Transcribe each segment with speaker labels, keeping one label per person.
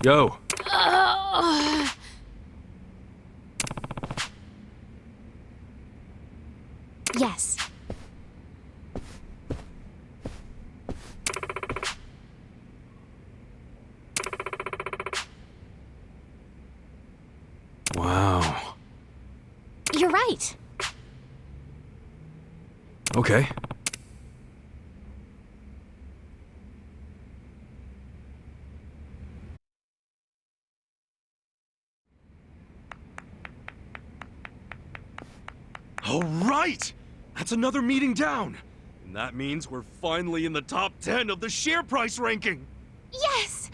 Speaker 1: Yo.
Speaker 2: Yes.
Speaker 1: Wow.
Speaker 2: You're right.
Speaker 1: Okay. All right! That's another meeting down. And that means we're finally in the top 10 of the share price ranking.
Speaker 2: Yes!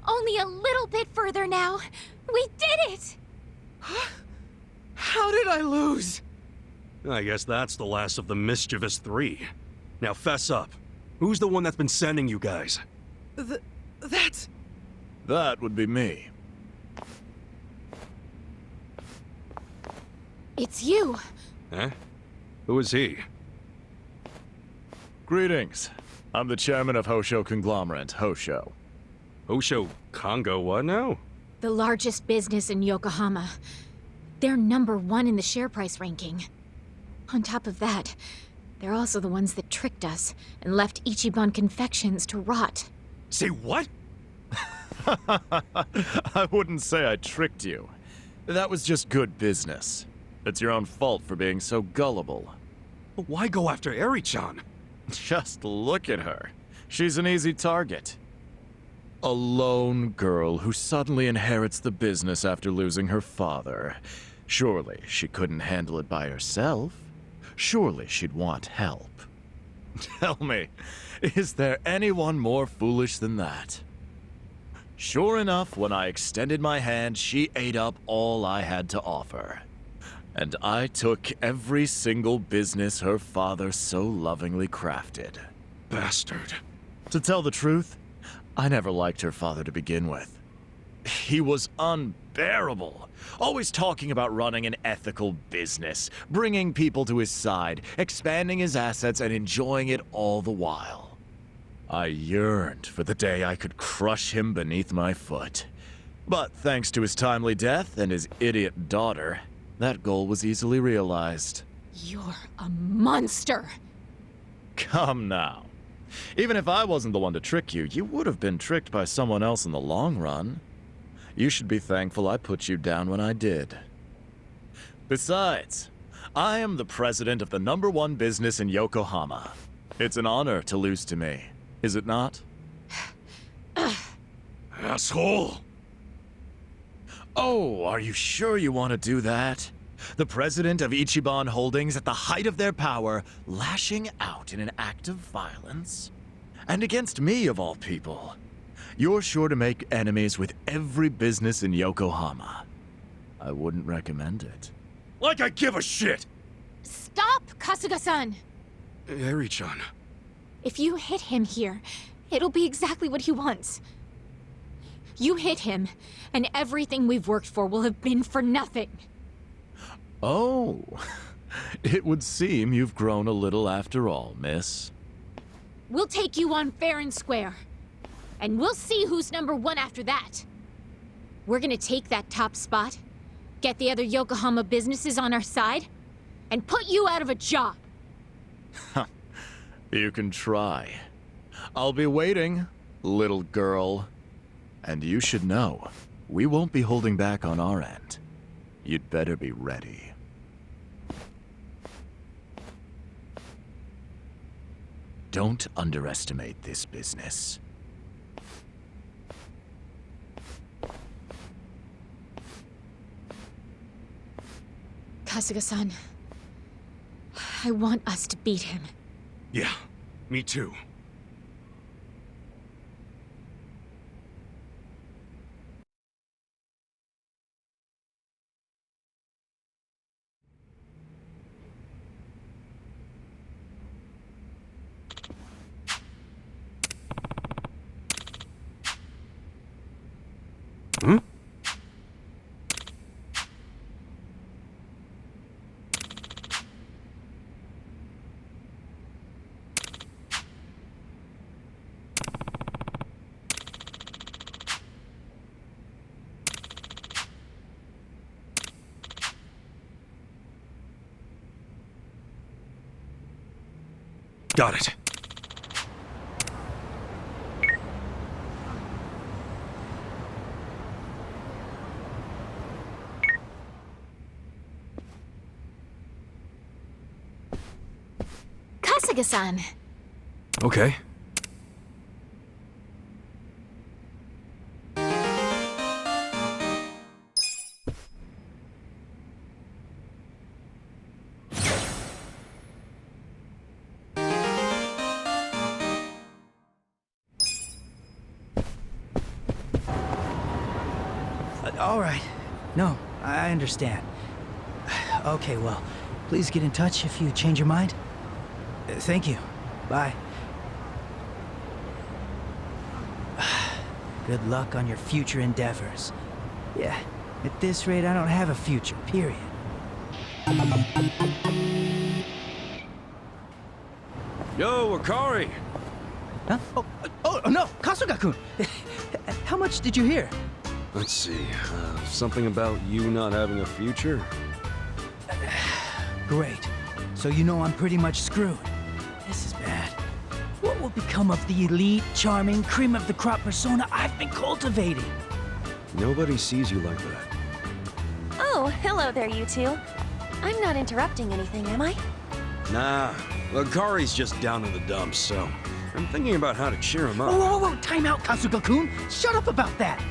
Speaker 2: Only a little bit further now. We did it!
Speaker 3: How did I lose?
Speaker 1: I guess that's the last of the mischievous three. Now fess up. Who's the one that's been sending you guys?
Speaker 3: That's...
Speaker 4: That would be me.
Speaker 2: It's you.
Speaker 1: Huh? Who is he?
Speaker 4: Greetings. I'm the chairman of Hosho Conglomerate, Hosho.
Speaker 1: Osho Congo what now?
Speaker 2: The largest business in Yokohama. They're #1 in the share price ranking. On top of that, they're also the ones that tricked us and left Ichiban Confections to rot.
Speaker 1: Say what?
Speaker 4: I wouldn't say I tricked you. That was just good business. It's your own fault for being so gullible.
Speaker 1: But why go after Eri-chan?
Speaker 4: Just look at her. She's an easy target. A lone girl who suddenly inherits the business after losing her father. Surely she couldn't handle it by herself. Surely she'd want help. Tell me, is there anyone more foolish than that? Sure enough, when I extended my hand, she ate up all I had to offer. And I took every single business her father so lovingly crafted.
Speaker 1: Bastard.
Speaker 4: To tell the truth, I never liked her father to begin with. He was unbearable, always talking about running an ethical business, bringing people to his side, expanding his assets, and enjoying it all the while. I yearned for the day I could crush him beneath my foot. But thanks to his timely death and his idiot daughter, that goal was easily realized.
Speaker 2: You're a monster!
Speaker 4: Come now. Even if I wasn't the one to trick you, you would have been tricked by someone else in the long run. You should be thankful I put you down when I did. Besides, I am the president of the #1 business in Yokohama. It's an honor to lose to me, is it not?
Speaker 1: Asshole!
Speaker 4: Oh, are you sure you want to do that? The president of Ichiban Holdings at the height of their power, lashing out in an act of violence? And against me, of all people. You're sure to make enemies with every business in Yokohama. I wouldn't recommend it.
Speaker 1: Like I give a shit!
Speaker 2: Stop, Kasuga-san!
Speaker 1: Eri-chan.
Speaker 2: If you hit him here, it'll be exactly what he wants. You hit him, and everything we've worked for will have been for nothing.
Speaker 4: Oh, it would seem you've grown a little after all, miss.
Speaker 2: We'll take you on fair and square. And we'll see who's #1 after that. We're gonna take that top spot, get the other Yokohama businesses on our side, and put you out of a job.
Speaker 4: You can try. I'll be waiting, little girl. And you should know, we won't be holding back on our end. You'd better be ready. Don't underestimate this business.
Speaker 2: Kasuga-san, I want us to beat him.
Speaker 1: Yeah, me too. Hmm? Got it.
Speaker 2: Kasuga-san.
Speaker 1: Okay.
Speaker 5: All right. No, I understand. Okay, well, please get in touch if you change your mind. Thank you. Bye. Good luck on your future endeavors. Yeah, at this rate, I don't have a future, period.
Speaker 1: Yo, Akari!
Speaker 5: Huh? Oh, no, Kasuga-kun! How much did you hear?
Speaker 1: Let's see, something about you not having a future?
Speaker 5: Great. So you know I'm pretty much screwed. This is bad. What will become of the elite, charming, cream-of-the-crop persona I've been cultivating?
Speaker 1: Nobody sees you like that.
Speaker 6: Oh, hello there, you two. I'm not interrupting anything, am I?
Speaker 1: Nah, Akari's just down in the dumps, so I'm thinking about how to cheer him up.
Speaker 5: Whoa, time out, Kasuga-kun! Shut up about that!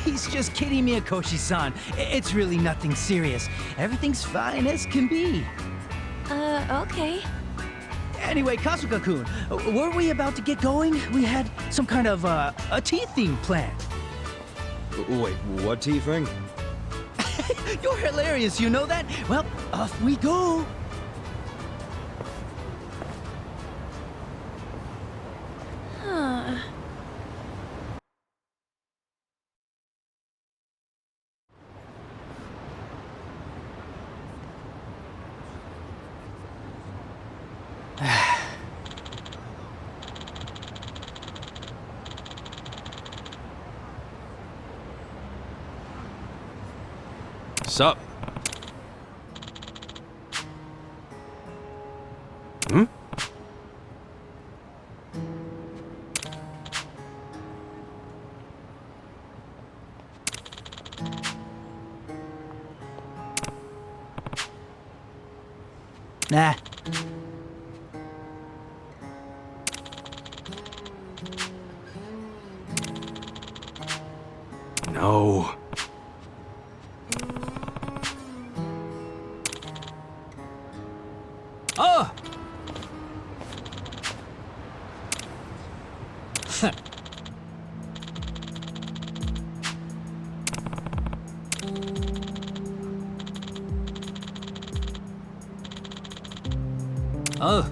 Speaker 5: He's just kidding me, Akoshi-san. It's really nothing serious. Everything's fine as can be.
Speaker 6: Okay.
Speaker 5: Anyway, Kasuga-kun, were we about to get going? We had some kind of, a tea theme planned.
Speaker 1: Wait, what tea thing?
Speaker 5: You're hilarious, you know that? Well, off we go.
Speaker 6: Huh.
Speaker 1: Sup? Hmm?
Speaker 5: Nah.
Speaker 1: No.
Speaker 5: Oh! Oh.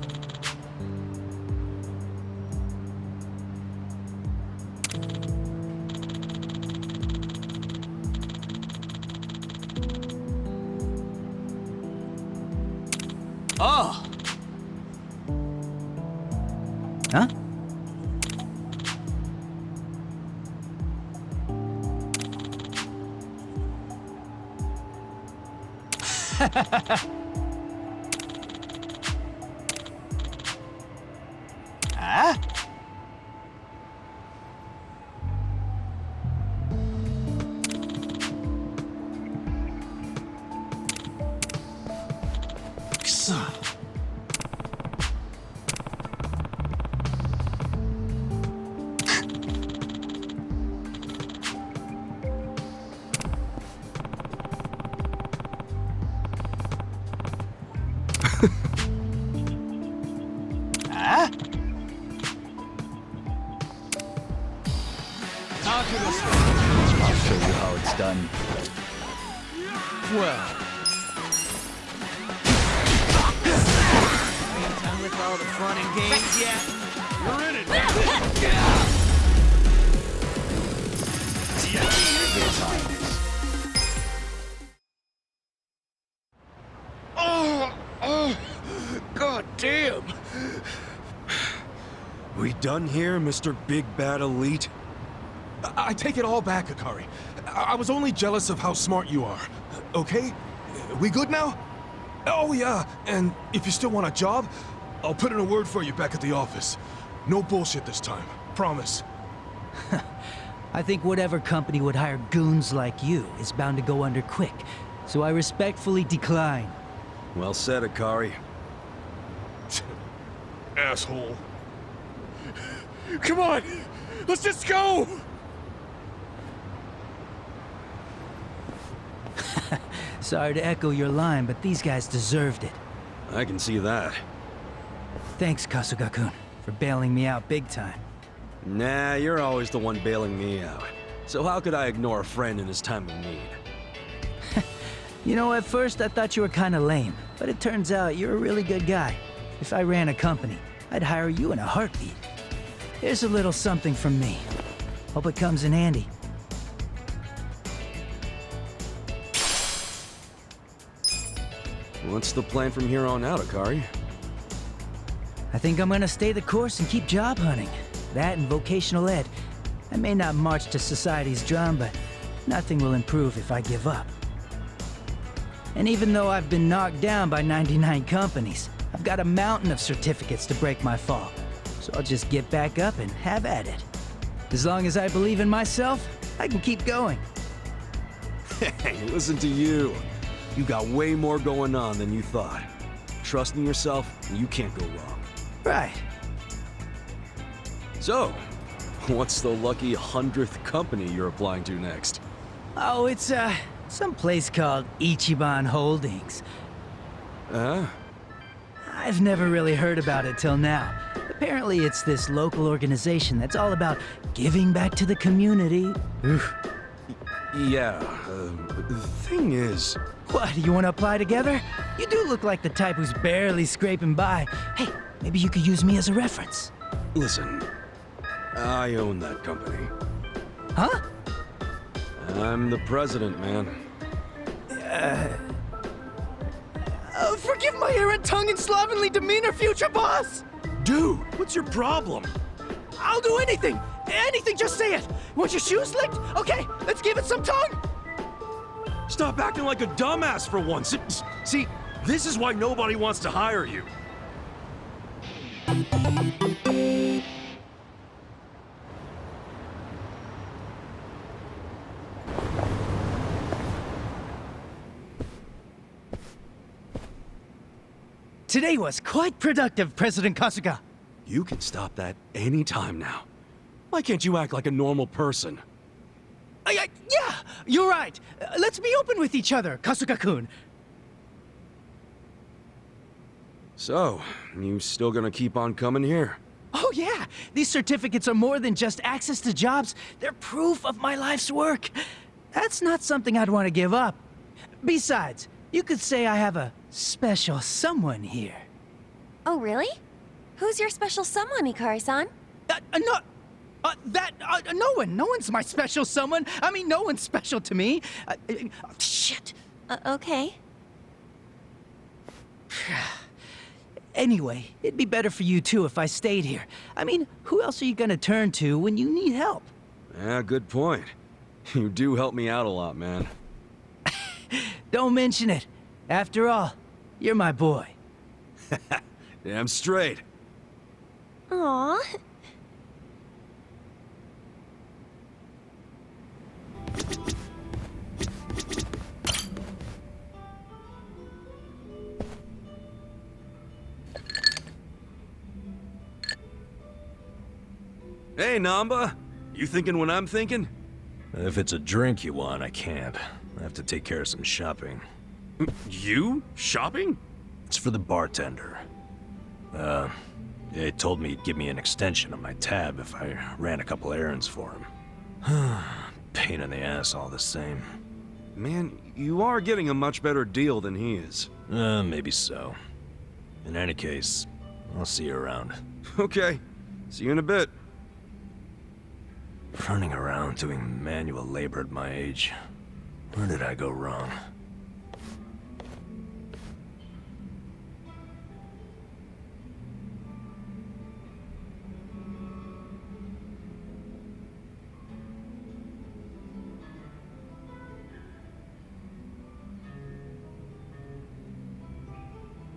Speaker 5: Oh. Huh? Ah? Ah? I'll show you how it's done.
Speaker 4: Well,
Speaker 3: Ain't done with all the fun and games yet.
Speaker 1: You're in it! Oh, God damn! We done here, Mr. Big Bad Elite?
Speaker 7: I take it all back, Akari. I was only jealous of how smart you are. Okay? We good now? Oh, yeah. And if you still want a job, I'll put in a word for you back at the office. No bullshit this time. Promise.
Speaker 5: I think whatever company would hire goons like you is bound to go under quick, so I respectfully decline.
Speaker 1: Well said, Akari.
Speaker 7: Asshole.
Speaker 1: Come on! Let's just go!
Speaker 5: Sorry to echo your line, but these guys deserved it.
Speaker 1: I can see that.
Speaker 5: Thanks, Kasuga-kun, for bailing me out big time.
Speaker 1: Nah, you're always the one bailing me out. So how could I ignore a friend in his time of need?
Speaker 5: You know, at first I thought you were kinda lame, but it turns out you're a really good guy. If I ran a company, I'd hire you in a heartbeat. Here's a little something from me. Hope it comes in handy.
Speaker 1: What's the plan from here on out, Akari?
Speaker 5: I think I'm gonna stay the course and keep job hunting. That and vocational ed. I may not march to society's drum, but nothing will improve if I give up. And even though I've been knocked down by 99 companies, I've got a mountain of certificates to break my fall. So I'll just get back up and have at it. As long as I believe in myself, I can keep going.
Speaker 1: Hey, listen to you. You got way more going on than you thought. Trust in yourself, and you can't go wrong.
Speaker 5: Right.
Speaker 1: So, what's the lucky 100th company you're applying to next?
Speaker 5: Oh, it's, some place called Ichiban Holdings. I've never really heard about it till now. Apparently it's this local organization that's all about giving back to the community. Oof.
Speaker 1: Yeah, the thing is...
Speaker 5: What, you want to apply together? You do look like the type who's barely scraping by. Hey, maybe you could use me as a reference.
Speaker 1: Listen, I own that company.
Speaker 5: Huh?
Speaker 1: I'm the president, man.
Speaker 5: Forgive my errant tongue and slovenly demeanor, future boss!
Speaker 1: Dude, what's your problem?
Speaker 5: I'll do anything! Anything, just say it! Want your shoes licked? Okay, let's give it some tongue!
Speaker 1: Stop acting like a dumbass for once. See, this is why nobody wants to hire you.
Speaker 5: Today was quite productive, President Kasuga.
Speaker 1: You can stop that any time now. Why can't you act like a normal person?
Speaker 5: Yeah, you're right. Let's be open with each other, Kasuga-kun.
Speaker 1: So, you still gonna keep on coming here?
Speaker 5: Oh yeah, these certificates are more than just access to jobs. They're proof of my life's work. That's not something I'd want to give up. Besides, you could say I have a special someone here.
Speaker 6: Oh, really? Who's your special someone, Ikari-san?
Speaker 5: No one. No one's my special someone. I mean, no one's special to me. Shit.
Speaker 6: Okay.
Speaker 5: Anyway, it'd be better for you too if I stayed here. I mean, who else are you gonna turn to when you need help?
Speaker 1: Yeah, good point. You do help me out a lot, man.
Speaker 5: Don't mention it. After all, you're my boy.
Speaker 1: Damn straight.
Speaker 6: Aww.
Speaker 1: Hey, Namba. You thinking what I'm thinking?
Speaker 8: If it's a drink you want, I can't. I have to take care of some shopping.
Speaker 1: You? Shopping?
Speaker 8: It's for the bartender. He told me he'd give me an extension on my tab if I ran a couple errands for him. Pain in the ass all the same.
Speaker 1: Man, you are getting a much better deal than he is.
Speaker 8: Maybe so. In any case, I'll see you around.
Speaker 1: Okay. See you in a bit.
Speaker 8: Running around doing manual labor at my age. Where did I go wrong?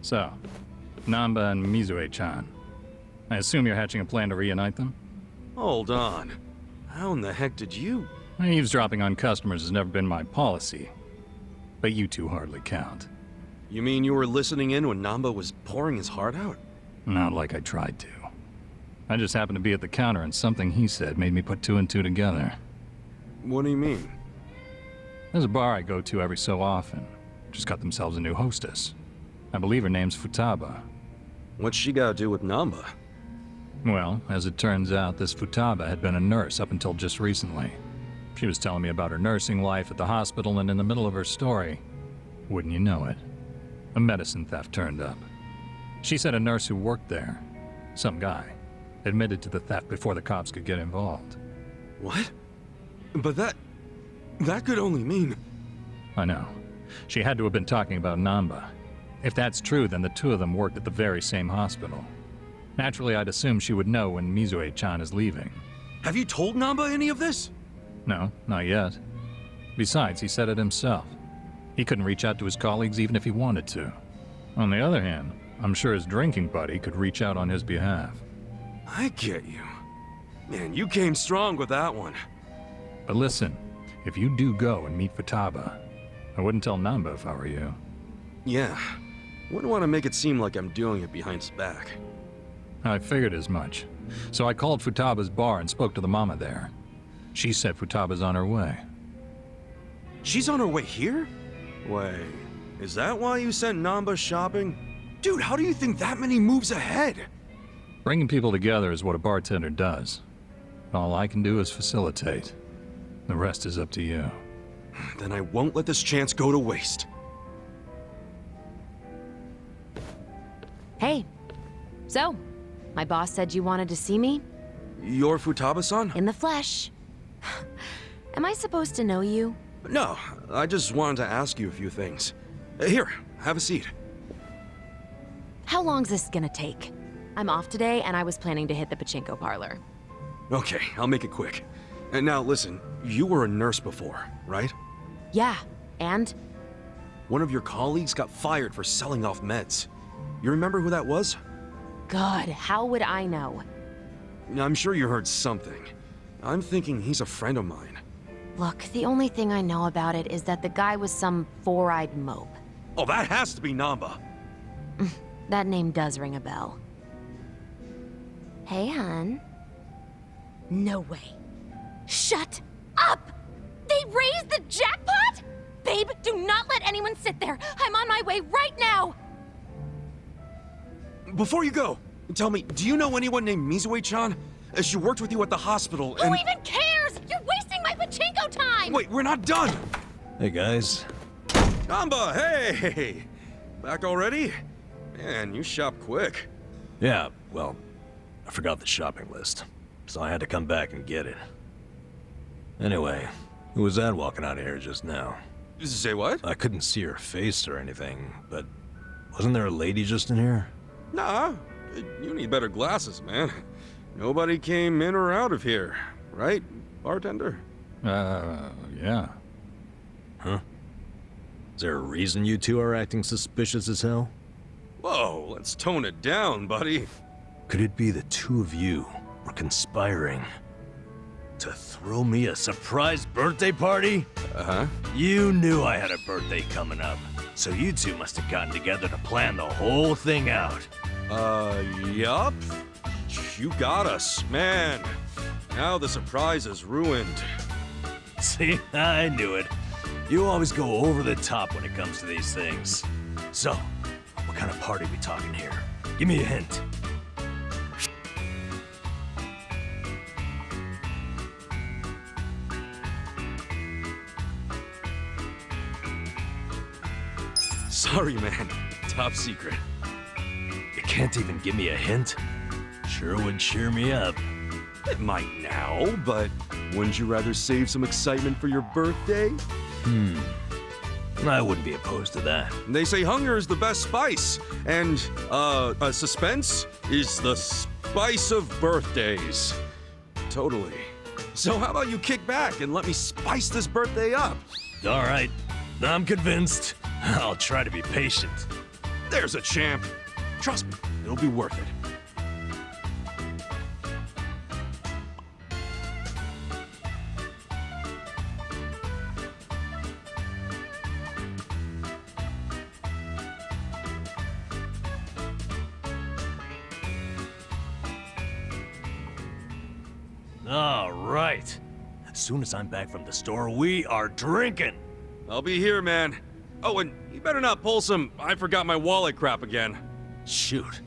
Speaker 9: So, Namba and Mizue-chan. I assume you're hatching a plan to reunite them?
Speaker 1: Hold on. How in the heck did you...
Speaker 9: Eavesdropping on customers has never been my policy. But you two hardly count.
Speaker 1: You mean you were listening in when Namba was pouring his heart out?
Speaker 9: Not like I tried to. I just happened to be at the counter and something he said made me put two and two together.
Speaker 1: What do you mean?
Speaker 9: There's a bar I go to every so often. Just got themselves a new hostess. I believe her name's Futaba.
Speaker 1: What's she got to do with Namba?
Speaker 9: Well, as it turns out, this Futaba had been a nurse up until just recently. She was telling me about her nursing life at the hospital, and in the middle of her story, wouldn't you know it, a medicine theft turned up. She said a nurse who worked there, some guy, admitted to the theft before the cops could get involved.
Speaker 1: What? But that could only mean...
Speaker 9: I know. She had to have been talking about Namba. If that's true, then the two of them worked at the very same hospital. Naturally, I'd assume she would know when Mizue-chan is leaving.
Speaker 1: Have you told Namba any of this?
Speaker 9: No, not yet. Besides, he said it himself. He couldn't reach out to his colleagues even if he wanted to. On the other hand, I'm sure his drinking buddy could reach out on his behalf.
Speaker 1: I get you. Man, you came strong with that one.
Speaker 9: But listen, if you do go and meet Futaba, I wouldn't tell Namba if I were you.
Speaker 1: Yeah. Wouldn't want to make it seem like I'm doing it behind his back.
Speaker 9: I figured as much. So I called Futaba's bar and spoke to the mama there. She said Futaba's on her way.
Speaker 1: She's on her way here? Wait, is that why you sent Namba shopping? Dude, how do you think that many moves ahead?
Speaker 9: Bringing people together is what a bartender does. All I can do is facilitate. The rest is up to you.
Speaker 1: Then I won't let this chance go to waste.
Speaker 10: Hey. So, my boss said you wanted to see me?
Speaker 1: You're Futaba-san?
Speaker 10: In the flesh. Am I supposed to know you?
Speaker 1: No, I just wanted to ask you a few things. Here, have a seat.
Speaker 10: How long's this gonna take? I'm off today, and I was planning to hit the pachinko parlor.
Speaker 1: Okay, I'll make it quick. And now listen, you were a nurse before, right?
Speaker 10: Yeah, and?
Speaker 1: One of your colleagues got fired for selling off meds. You remember who that was?
Speaker 10: God, how would I know?
Speaker 1: I'm sure you heard something. I'm thinking he's a friend of mine.
Speaker 10: Look, the only thing I know about it is that the guy was some four-eyed mope.
Speaker 1: Oh, that has to be Namba.
Speaker 10: That name does ring a bell. Hey, hun.
Speaker 2: No way. Shut up! They raised the jackpot?
Speaker 10: Babe, do not let anyone sit there! I'm on my way right now!
Speaker 1: Before you go, tell me, do you know anyone named Mizue-chan? She worked with you at the hospital and...
Speaker 2: Who even cares? You're wasting my pachinko time!
Speaker 1: Wait, we're not done!
Speaker 8: Hey, guys.
Speaker 1: Namba, hey! Back already? Man, you shop quick.
Speaker 8: Yeah, well, I forgot the shopping list, so I had to come back and get it. Anyway, who was that walking out of here just now?
Speaker 1: Say what?
Speaker 8: I couldn't see her face or anything, but wasn't there a lady just in here?
Speaker 1: Nah, you need better glasses, man. Nobody came in or out of here, right, bartender?
Speaker 9: Yeah.
Speaker 8: Huh? Is there a reason you two are acting suspicious as hell?
Speaker 1: Whoa, let's tone it down, buddy.
Speaker 8: Could it be the two of you were conspiring to throw me a surprise birthday party?
Speaker 1: Uh-huh.
Speaker 8: You knew I had a birthday coming up, so you two must have gotten together to plan the whole thing out.
Speaker 1: Yup. You got us, man. Now the surprise is ruined.
Speaker 8: See, I knew it. You always go over the top when it comes to these things. So, what kind of party we talking here? Give me a hint.
Speaker 1: Sorry, man. Top secret.
Speaker 8: You can't even give me a hint? Sure would cheer me up.
Speaker 1: It might now, but wouldn't you rather save some excitement for your birthday?
Speaker 8: I wouldn't be opposed to that.
Speaker 1: They say hunger is the best spice, and, suspense is the spice of birthdays. Totally. So how about you kick back and let me spice this birthday up?
Speaker 8: All right, I'm convinced. I'll try to be patient.
Speaker 1: There's a champ. Trust me, it'll be worth it.
Speaker 8: All right. As soon as I'm back from the store, we are drinking.
Speaker 1: I'll be here, man. Oh, and you better not pull some I forgot my wallet crap again.
Speaker 8: Shoot.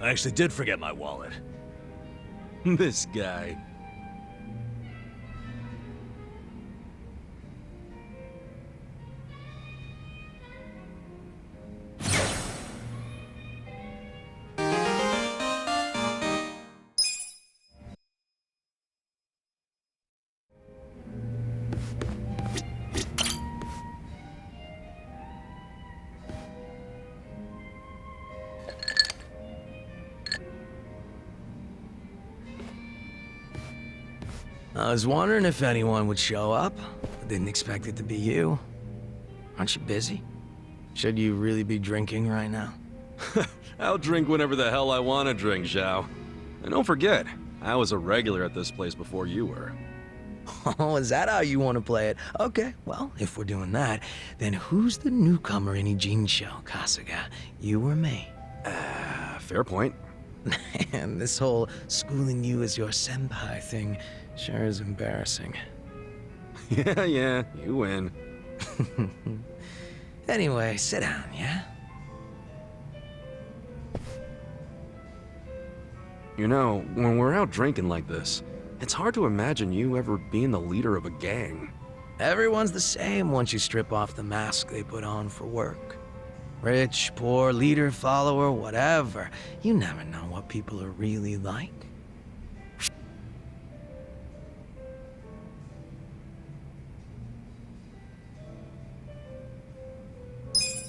Speaker 8: I actually did forget my wallet.
Speaker 1: This guy.
Speaker 3: I was wondering if anyone would show up. I didn't expect it to be you. Aren't you busy? Should you really be drinking right now?
Speaker 1: I'll drink whenever the hell I want to drink, Zhao. And don't forget, I was a regular at this place before you were.
Speaker 3: Oh, is that how you want to play it? Okay, well, if we're doing that, then who's the newcomer in Ijincho, Kasuga? You or me?
Speaker 1: Fair point.
Speaker 3: And this whole schooling you as your senpai thing sure is embarrassing.
Speaker 1: Yeah, you win.
Speaker 3: Anyway, sit down, yeah?
Speaker 1: You know, when we're out drinking like this, it's hard to imagine you ever being the leader of a gang.
Speaker 3: Everyone's the same once you strip off the mask they put on for work. Rich, poor, leader, follower, whatever. You never know what people are really like.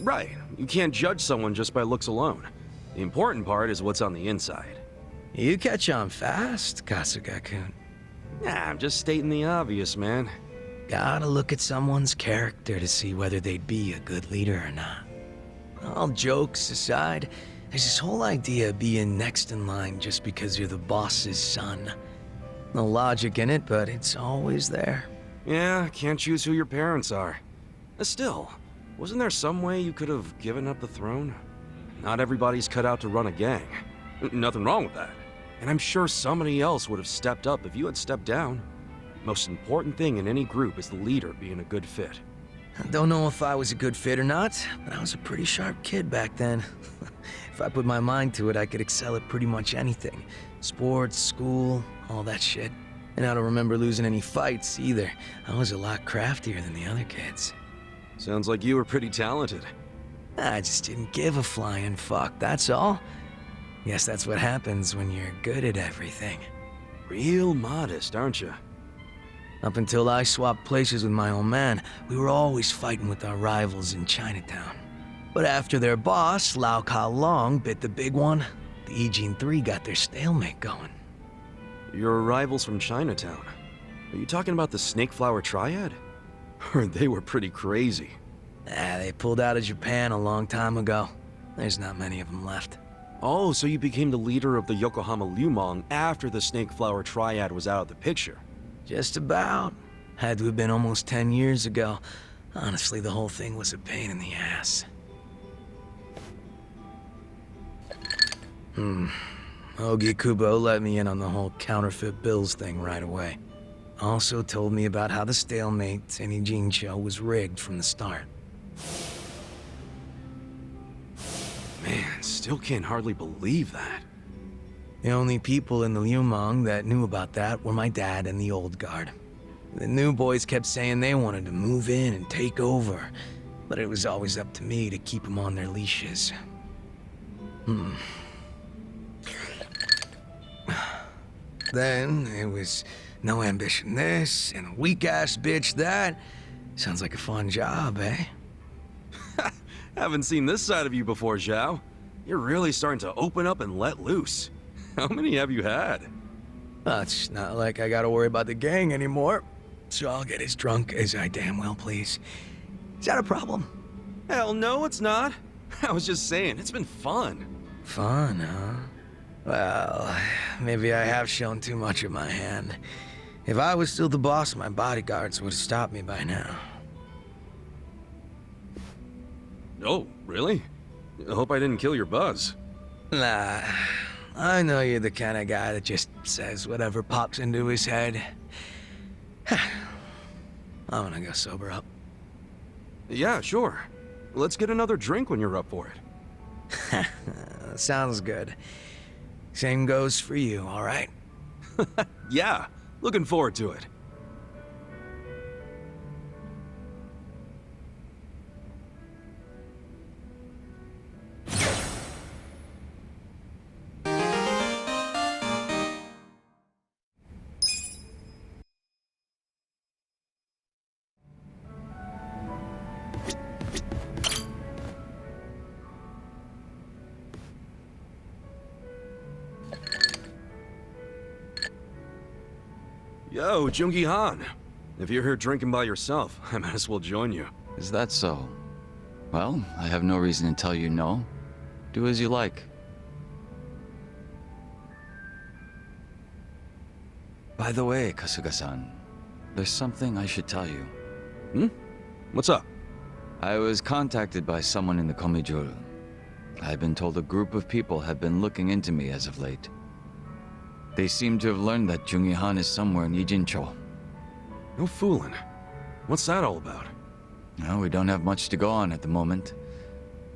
Speaker 1: Right, you can't judge someone just by looks alone. The important part is what's on the inside.
Speaker 3: You catch on fast, Kasuga-kun.
Speaker 1: Nah, I'm just stating the obvious, man.
Speaker 3: Gotta look at someone's character to see whether they'd be a good leader or not. All jokes aside, there's this whole idea of being next in line just because you're the boss's son. No logic in it, but it's always there.
Speaker 1: Yeah, can't choose who your parents are. Still, wasn't there some way you could have given up the throne? Not everybody's cut out to run a gang. Nothing wrong with that. And I'm sure somebody else would have stepped up if you had stepped down. Most important thing in any group is the leader being a good fit.
Speaker 3: I don't know if I was a good fit or not, but I was a pretty sharp kid back then. If I put my mind to it, I could excel at pretty much anything. Sports, school, all that shit. And I don't remember losing any fights either. I was a lot craftier than the other kids.
Speaker 1: Sounds like you were pretty talented.
Speaker 3: I just didn't give a flying fuck, that's all. Guess that's what happens when you're good at everything.
Speaker 1: Real modest, aren't you?
Speaker 3: Up until I swapped places with my old man, we were always fighting with our rivals in Chinatown. But after their boss, Lau Ka Long, bit the big one, the Ijin 3 got their stalemate going.
Speaker 1: Your rivals from Chinatown. Are you talking about the Snake Flower Triad? Heard they were pretty crazy.
Speaker 3: They pulled out of Japan a long time ago. There's not many of them left.
Speaker 1: Oh, so you became the leader of the Yokohama Lumong after the Snake Flower Triad was out of the picture.
Speaker 3: Just about. Had to have been almost 10 years ago. Honestly, the whole thing was a pain in the ass. Ogi Kubo let me in on the whole counterfeit bills thing right away. Also told me about how the stalemate in Ijincho was rigged from the start.
Speaker 1: Man, still can't hardly believe that.
Speaker 3: The only people in the Lumong that knew about that were my dad and the old guard. The new boys kept saying they wanted to move in and take over, but it was always up to me to keep them on their leashes. Then it was no ambition this and a weak-ass bitch that. Sounds like a fun job, eh?
Speaker 1: Haven't seen this side of you before, Zhao. You're really starting to open up and let loose. How many have you had?
Speaker 3: It's not like I gotta worry about the gang anymore, so I'll get as drunk as I damn well please. Is that a problem?
Speaker 1: Hell no, it's not. I was just saying, it's been fun.
Speaker 3: Fun, huh? Well, maybe I have shown too much of my hand. If I was still the boss, my bodyguards would have stopped me by now.
Speaker 1: Oh, really? I hope I didn't kill your buzz.
Speaker 3: Nah, I know you're the kind of guy that just says whatever pops into his head. I'm gonna go sober up.
Speaker 1: Yeah, sure. Let's get another drink when you're up for it.
Speaker 3: Sounds good. Same goes for you, alright?
Speaker 1: Yeah, looking forward to it. Yo, Jungi Han. If you're here drinking by yourself, I might as well join you.
Speaker 11: Is that so? Well, I have no reason to tell you no. Do as you like. By the way, Kasuga-san, there's something I should tell you.
Speaker 1: Hmm? What's up?
Speaker 11: I was contacted by someone in the Komijuru. I've been told a group of people have been looking into me as of late. They seem to have learned that Jungi Han is somewhere in Ijincho.
Speaker 1: No fooling. What's that all about?
Speaker 11: No, we don't have much to go on at the moment.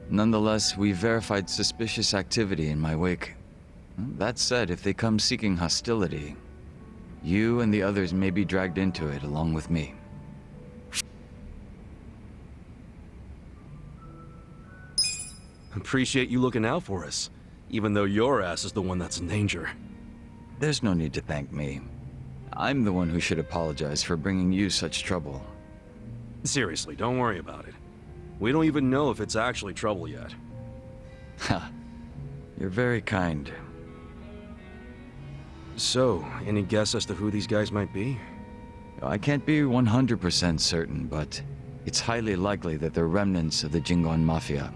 Speaker 11: Nonetheless, we verified suspicious activity in my wake. That said, if they come seeking hostility, you and the others may be dragged into it along with me.
Speaker 1: Appreciate you looking out for us, even though your ass is the one that's in danger.
Speaker 11: There's no need to thank me. I'm the one who should apologize for bringing you such trouble.
Speaker 1: Seriously, don't worry about it. We don't even know if it's actually trouble yet.
Speaker 11: Ha. You're very kind.
Speaker 1: So, any guess as to who these guys might be?
Speaker 11: I can't be 100% certain, but it's highly likely that they're remnants of the Jingon Mafia.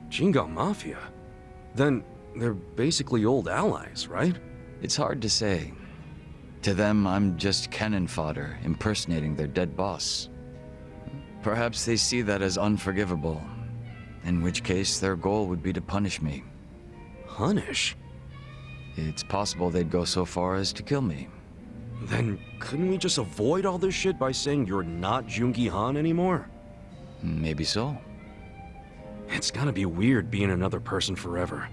Speaker 1: Jingon Mafia? Then they're basically old allies, right?
Speaker 11: It's hard to say. To them, I'm just cannon fodder, impersonating their dead boss. Perhaps they see that as unforgivable, in which case their goal would be to punish me.
Speaker 1: Punish?
Speaker 11: It's possible they'd go so far as to kill me.
Speaker 1: Then couldn't we just avoid all this shit by saying you're not Jungi Han anymore?
Speaker 11: Maybe so.
Speaker 1: It's gotta be weird being another person forever.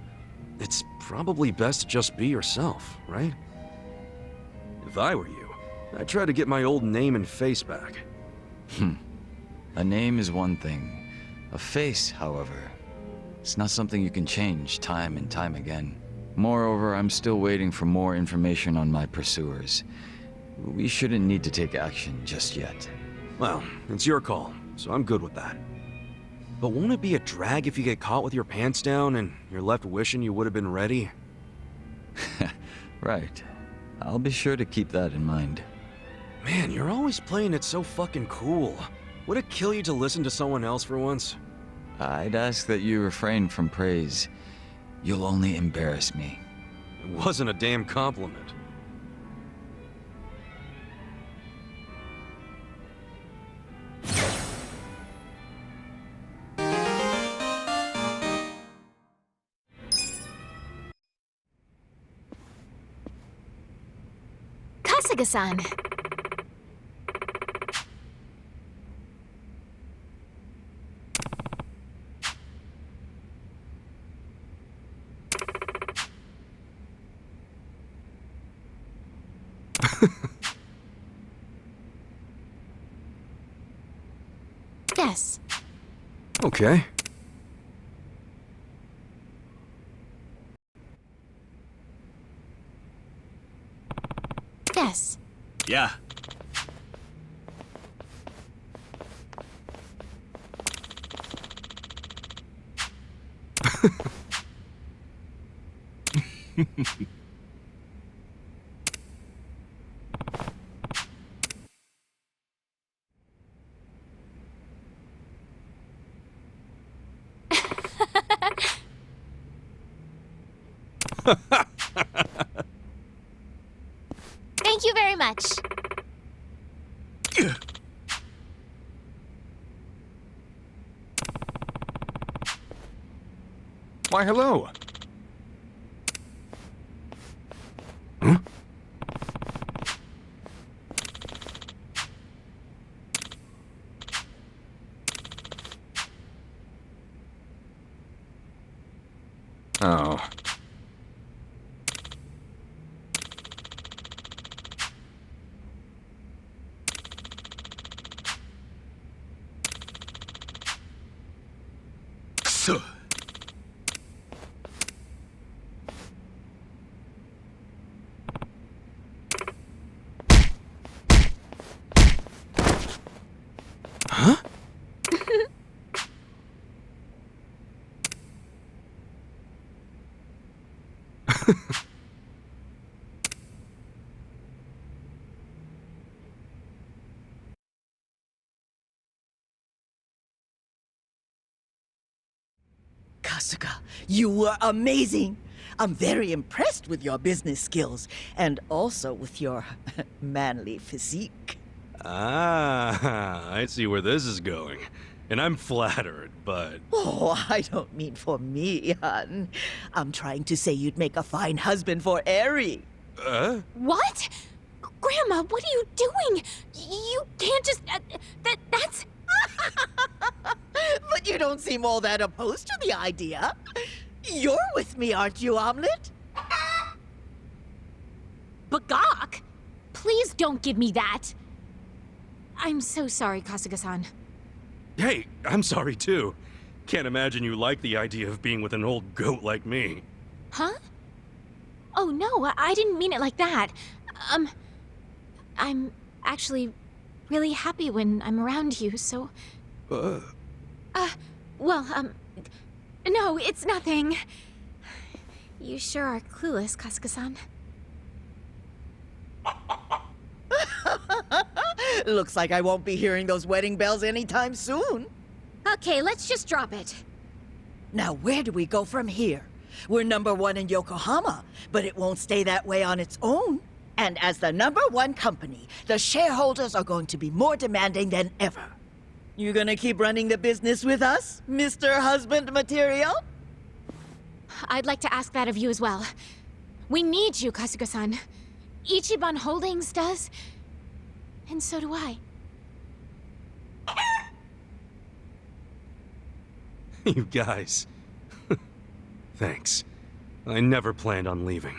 Speaker 1: It's probably best to just be yourself, right? If I were you, I'd try to get my old name and face back.
Speaker 11: A name is one thing. A face, however, it's not something you can change time and time again. Moreover, I'm still waiting for more information on my pursuers. We shouldn't need to take action just yet.
Speaker 1: Well, it's your call, so I'm good with that. But won't it be a drag if you get caught with your pants down and you're left wishing you would have been ready?
Speaker 11: Right. I'll be sure to keep that in mind.
Speaker 1: Man, you're always playing it so fucking cool. Would it kill you to listen to someone else for once?
Speaker 11: I'd ask that you refrain from praise. You'll only embarrass me.
Speaker 1: It wasn't a damn compliment.
Speaker 2: Kasuga-san. Yes.
Speaker 1: Okay.
Speaker 2: Yes.
Speaker 8: Yeah.
Speaker 2: Thank you very much.
Speaker 7: Why, hello. Oh. So. Huh?
Speaker 12: Kasuga, you were amazing. I'm very impressed with your business skills and also with your manly physique.
Speaker 1: Ah, I see where this is going. And I'm flattered, but...
Speaker 12: Oh, I don't mean for me, hon. I'm trying to say you'd make a fine husband for Eri.
Speaker 2: What? Grandma, what are you doing? You can't just... that's...
Speaker 12: But you don't seem all that opposed to the idea. You're with me, aren't you, Omelette?
Speaker 2: Bagak? Please don't give me that. I'm so sorry, Kasuga-san.
Speaker 1: Hey, I'm sorry too. Can't imagine you like the idea of being with an old goat like me.
Speaker 2: Huh? Oh, no, I didn't mean it like that. I'm actually really happy when I'm around you, so... no, it's nothing. You sure are clueless, Kasuga-san.
Speaker 12: Looks like I won't be hearing those wedding bells anytime soon.
Speaker 2: Okay, let's just drop it.
Speaker 12: Now, where do we go from here? We're #1 in Yokohama, but it won't stay that way on its own. And as the #1 company, the shareholders are going to be more demanding than ever. You gonna keep running the business with us, Mr. Husband Material?
Speaker 2: I'd like to ask that of you as well. We need you, Kasuga-san. Ichiban Holdings does, and so do I.
Speaker 1: You guys. Thanks. I never planned on leaving.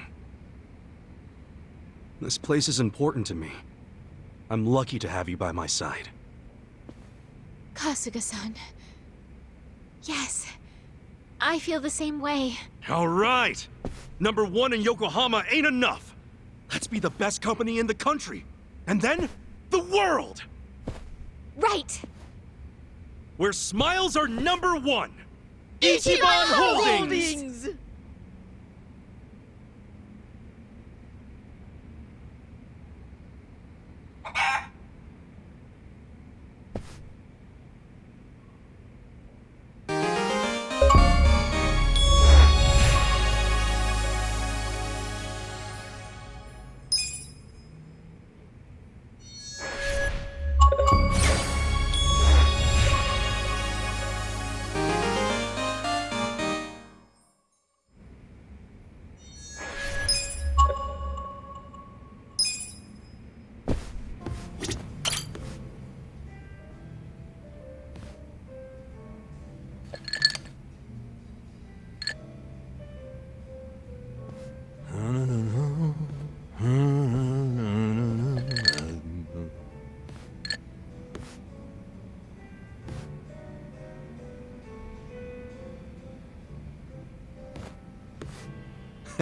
Speaker 1: This place is important to me. I'm lucky to have you by my side.
Speaker 2: Kasuga-san. Yes, I feel the same way.
Speaker 1: All right! #1 in Yokohama ain't enough! Let's be the best company in the country! And then, the world!
Speaker 2: Right!
Speaker 1: Where smiles are #1!
Speaker 12: Ichiban
Speaker 1: Holdings!
Speaker 12: Holdings!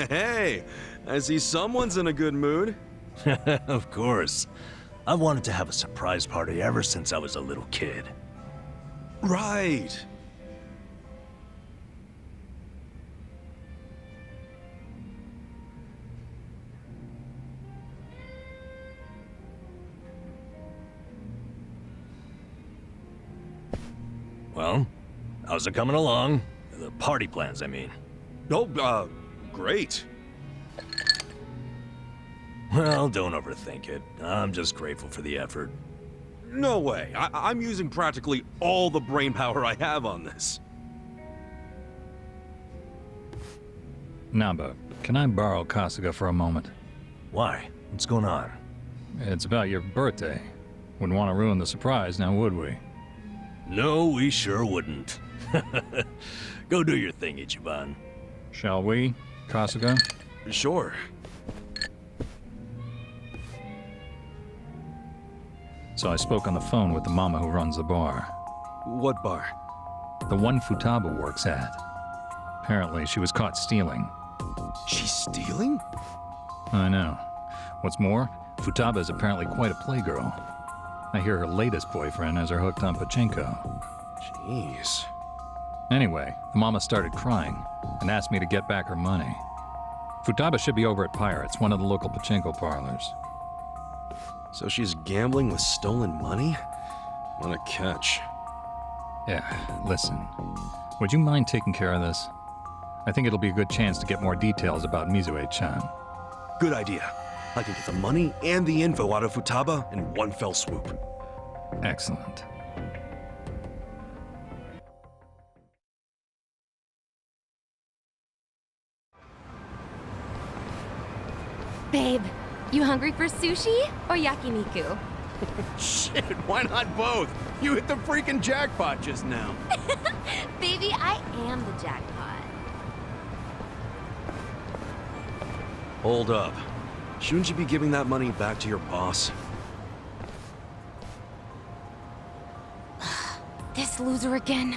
Speaker 1: Hey, I see someone's in a good mood.
Speaker 8: Of course. I've wanted to have a surprise party ever since I was a little kid.
Speaker 1: Right.
Speaker 8: Well, how's it coming along? The party plans, I mean.
Speaker 1: Oh, great.
Speaker 8: Well, don't overthink it. I'm just grateful for the effort.
Speaker 1: No way. I'm using practically all the brainpower I have on this.
Speaker 9: Namba, can I borrow Kasuga for a moment?
Speaker 8: Why? What's going on?
Speaker 9: It's about your birthday. Wouldn't want to ruin the surprise, now would we?
Speaker 8: No, we sure wouldn't. Go do your thing, Ichiban.
Speaker 9: Shall we, Kasuga?
Speaker 1: Sure.
Speaker 9: So I spoke on the phone with the mama who runs the bar.
Speaker 1: What bar?
Speaker 9: The one Futaba works at. Apparently, she was caught stealing.
Speaker 1: She's stealing?
Speaker 9: I know. What's more, Futaba is apparently quite a playgirl. I hear her latest boyfriend has her hooked on pachinko.
Speaker 1: Jeez.
Speaker 9: Anyway, the mama started crying and asked me to get back her money. Futaba should be over at Pirates, one of the local pachinko parlors.
Speaker 1: So she's gambling with stolen money? What a catch.
Speaker 9: Yeah, listen. Would you mind taking care of this? I think it'll be a good chance to get more details about Mizue-chan.
Speaker 1: Good idea. I can get the money and the info out of Futaba in one fell swoop.
Speaker 9: Excellent.
Speaker 10: Babe, you hungry for sushi or yakiniku?
Speaker 1: Shit, why not both? You hit the freaking jackpot just now.
Speaker 10: Baby, I am the jackpot.
Speaker 1: Hold up. Shouldn't you be giving that money back to your boss?
Speaker 10: This loser again.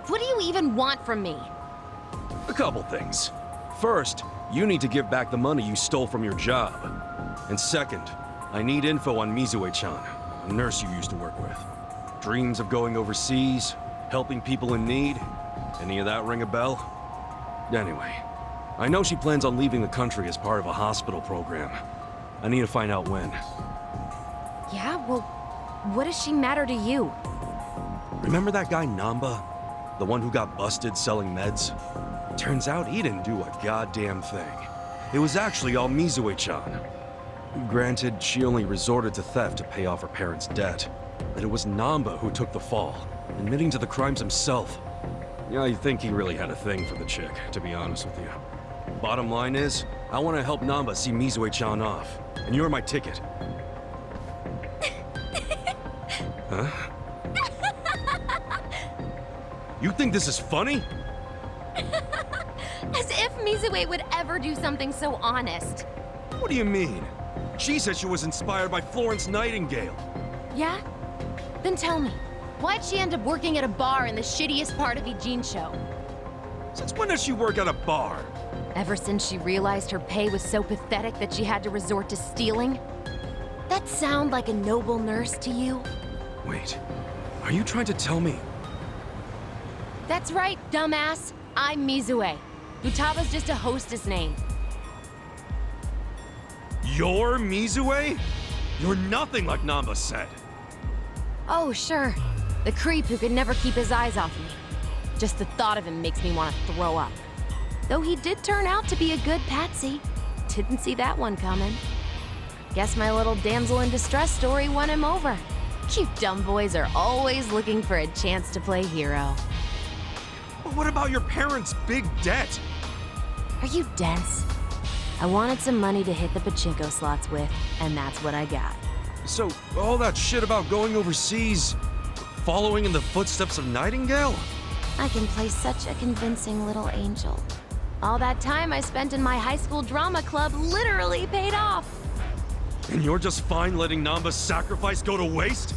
Speaker 10: What do you even want from me?
Speaker 1: A couple things. First, you need to give back the money you stole from your job. And second, I need info on Mizue-chan, a nurse you used to work with. Dreams of going overseas, helping people in need. Any of that ring a bell? Anyway, I know she plans on leaving the country as part of a hospital program. I need to find out when.
Speaker 10: Yeah, well, what does she matter to you?
Speaker 1: Remember that guy Namba? The one who got busted selling meds? Turns out he didn't do a goddamn thing. It was actually all Mizue-chan. Granted, she only resorted to theft to pay off her parents' debt. But it was Namba who took the fall, admitting to the crimes himself. Yeah, I think he really had a thing for the chick, to be honest with you. Bottom line is, I want to help Namba see Mizue-chan off, and you're my ticket. Huh? You think this is funny?
Speaker 10: As if Mizue would ever do something so honest.
Speaker 1: What do you mean? She said she was inspired by Florence Nightingale.
Speaker 10: Yeah? Then tell me, why'd she end up working at a bar in the shittiest part of Ijincho?
Speaker 1: Since when does she work at a bar?
Speaker 10: Ever since she realized her pay was so pathetic that she had to resort to stealing? That sound like a noble nurse to you?
Speaker 1: Wait, are you trying to tell me?
Speaker 10: That's right, dumbass. I'm Mizue. Futaba's just a hostess name.
Speaker 1: You're Mizue? You're nothing like Namba said.
Speaker 10: Oh, sure. The creep who could never keep his eyes off me. Just the thought of him makes me want to throw up. Though he did turn out to be a good patsy. Didn't see that one coming. Guess my little damsel in distress story won him over. You dumb boys are always looking for a chance to play hero.
Speaker 1: But what about your parents' big debt?
Speaker 10: Are you dense? I wanted some money to hit the pachinko slots with, and that's what I got.
Speaker 1: So, all that shit about going overseas, following in the footsteps of Nightingale?
Speaker 10: I can play such a convincing little angel. All that time I spent in my high school drama club literally paid off.
Speaker 1: And you're just fine letting Namba's sacrifice go to waste?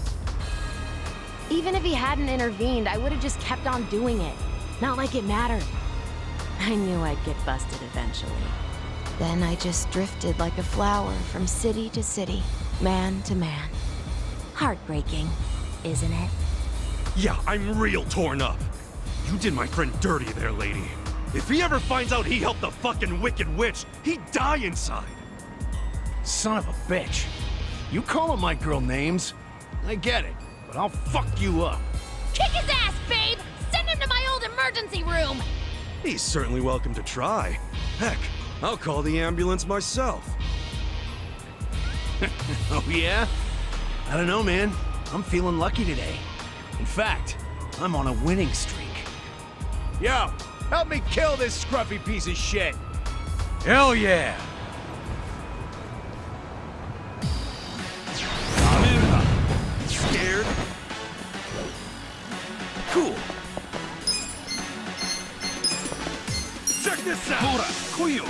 Speaker 10: Even if he hadn't intervened, I would have just kept on doing it. Not like it mattered. I knew I'd get busted eventually. Then I just drifted like a flower from city to city, man to man. Heartbreaking, isn't it?
Speaker 1: Yeah, I'm real torn up. You did my friend dirty there, lady. If he ever finds out he helped the fucking Wicked Witch, he'd die inside.
Speaker 8: Son of a bitch. You calling my girl names? I get it, but I'll fuck you up.
Speaker 10: Kick his ass, babe! Send him to my old emergency room!
Speaker 1: He's certainly welcome to try. Heck, I'll call the ambulance myself.
Speaker 8: Oh, yeah? I don't know, man. I'm feeling lucky today. In fact, I'm on a winning streak. Yo, help me kill this scruffy piece of shit! Hell yeah! I'm in. Scared? Cool. Check this out! Hora, Kuyo!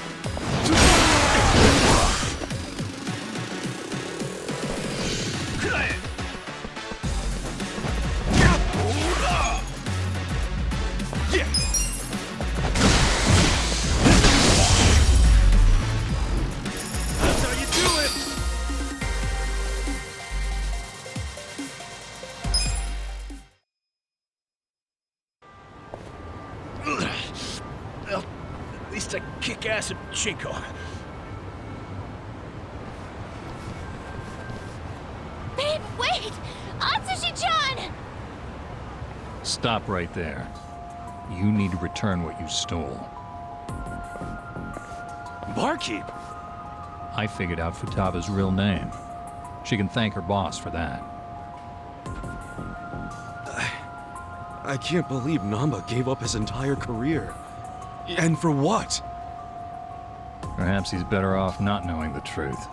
Speaker 8: Well, at least I kick ass at Chinko.
Speaker 6: Babe, wait! Atsushi-chan!
Speaker 9: Stop right there. You need to return what you stole.
Speaker 8: Barkeep?
Speaker 9: I figured out Futaba's real name. She can thank her boss for that.
Speaker 1: I can't believe Namba gave up his entire career. And for what?
Speaker 9: Perhaps he's better off not knowing the truth.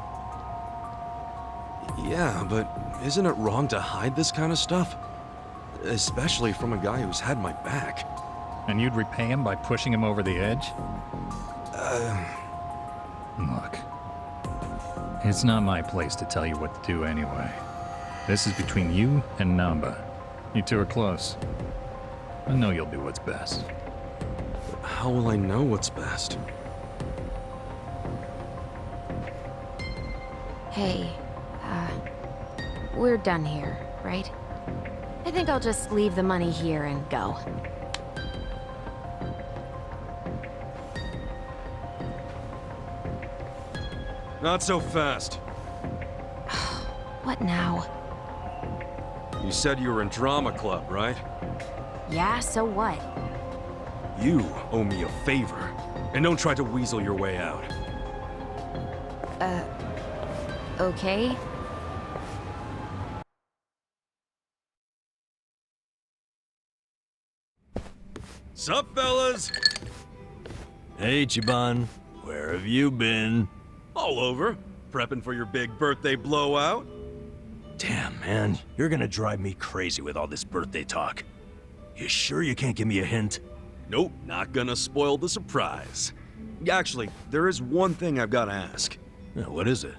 Speaker 1: Yeah, but isn't it wrong to hide this kind of stuff? Especially from a guy who's had my back.
Speaker 9: And you'd repay him by pushing him over the edge? Look. It's not my place to tell you what to do anyway. This is between you and Namba. You two are close. I know you'll do what's best.
Speaker 1: How will I know what's best?
Speaker 10: Hey, we're done here, right? I think I'll just leave the money here and go.
Speaker 1: Not so fast.
Speaker 10: What now?
Speaker 1: You said you were in drama club, right?
Speaker 10: Yeah, so what?
Speaker 1: You owe me a favor. And don't try to weasel your way out.
Speaker 10: Okay?
Speaker 1: Sup, fellas?
Speaker 8: Hey, Chiban. Where have you been?
Speaker 1: All over. Prepping for your big birthday blowout?
Speaker 8: Damn, man. You're gonna drive me crazy with all this birthday talk. You sure you can't give me a hint?
Speaker 1: Nope, not gonna spoil the surprise. Actually, there is one thing I've gotta ask.
Speaker 8: Yeah, what is it?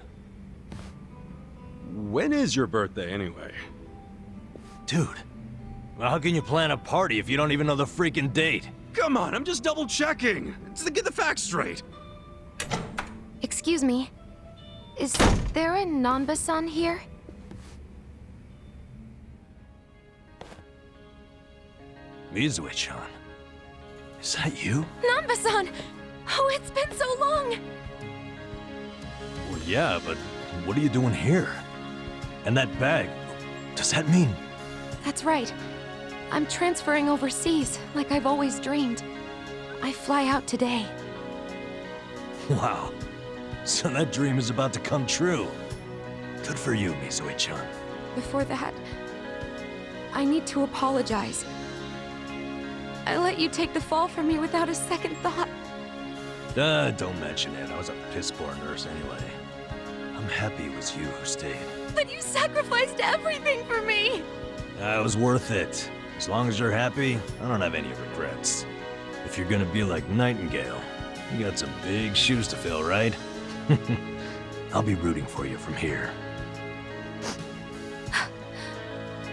Speaker 1: When is your birthday, anyway?
Speaker 8: Dude, well, how can you plan a party if you don't even know the freaking date?
Speaker 1: Come on, I'm just double checking. To get the facts straight.
Speaker 10: Excuse me. Is there a Nanba-san here?
Speaker 8: Mizue-chan. Is that you?
Speaker 6: Nanba-san! Oh, it's been so long!
Speaker 8: Well, yeah, but what are you doing here? And that bag, does that mean?
Speaker 10: That's right. I'm transferring overseas, like I've always dreamed. I fly out today.
Speaker 8: Wow. So that dream is about to come true. Good for you, Mizue-chan.
Speaker 10: Before that, I need to apologize. I let you take the fall for me without a second thought.
Speaker 8: Don't mention it. I was a piss-poor nurse anyway. I'm happy it was you who stayed.
Speaker 6: But you sacrificed everything for me!
Speaker 8: It was worth it. As long as you're happy, I don't have any regrets. If you're gonna be like Nightingale, you got some big shoes to fill, right? I'll be rooting for you from here.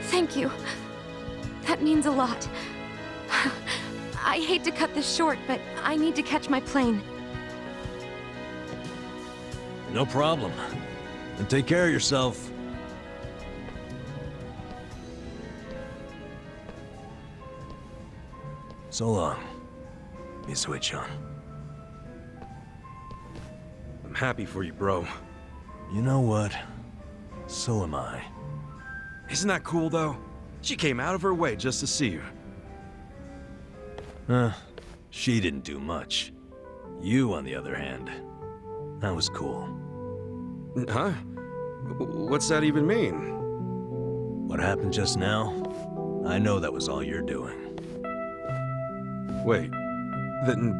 Speaker 10: Thank you. That means a lot. I hate to cut this short, but I need to catch my plane.
Speaker 8: No problem. And take care of yourself. So long, Mizue-chan.
Speaker 1: I'm happy for you, bro.
Speaker 8: You know what? So am I.
Speaker 1: Isn't that cool, though? She came out of her way just to see you.
Speaker 8: She didn't do much. You, on the other hand, that was cool.
Speaker 1: Huh? What's that even mean?
Speaker 8: What happened just now? I know that was all you're doing.
Speaker 1: Wait, then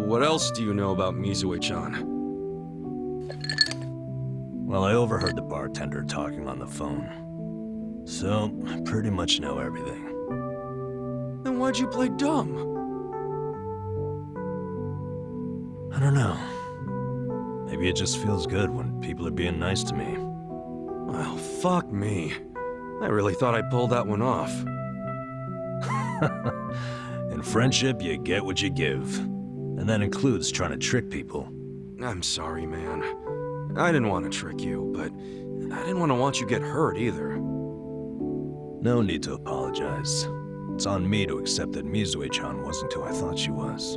Speaker 1: what else do you know about Mizue-chan?
Speaker 8: Well, I overheard the bartender talking on the phone. So, I pretty much know everything.
Speaker 1: Then why'd you play dumb?
Speaker 8: I don't know. Maybe it just feels good when people are being nice to me.
Speaker 1: Well, fuck me. I really thought I pulled that one off.
Speaker 8: In friendship, you get what you give. And that includes trying to trick people.
Speaker 1: I'm sorry, man. I didn't want to trick you, but I didn't want to watch you get hurt either.
Speaker 8: No need to apologize. It's on me to accept that Mizue-chan wasn't who I thought she was.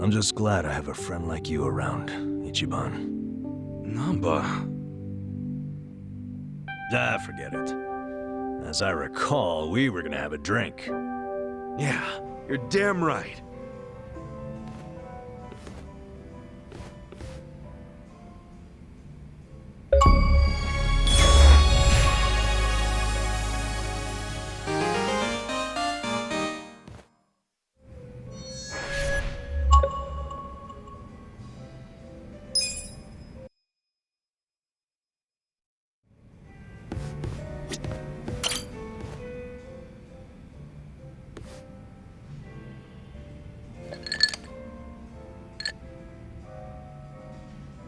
Speaker 8: I'm just glad I have a friend like you around, Ichiban.
Speaker 1: Namba.
Speaker 8: Ah, forget it. As I recall, we were gonna have a drink.
Speaker 1: Yeah, you're damn right.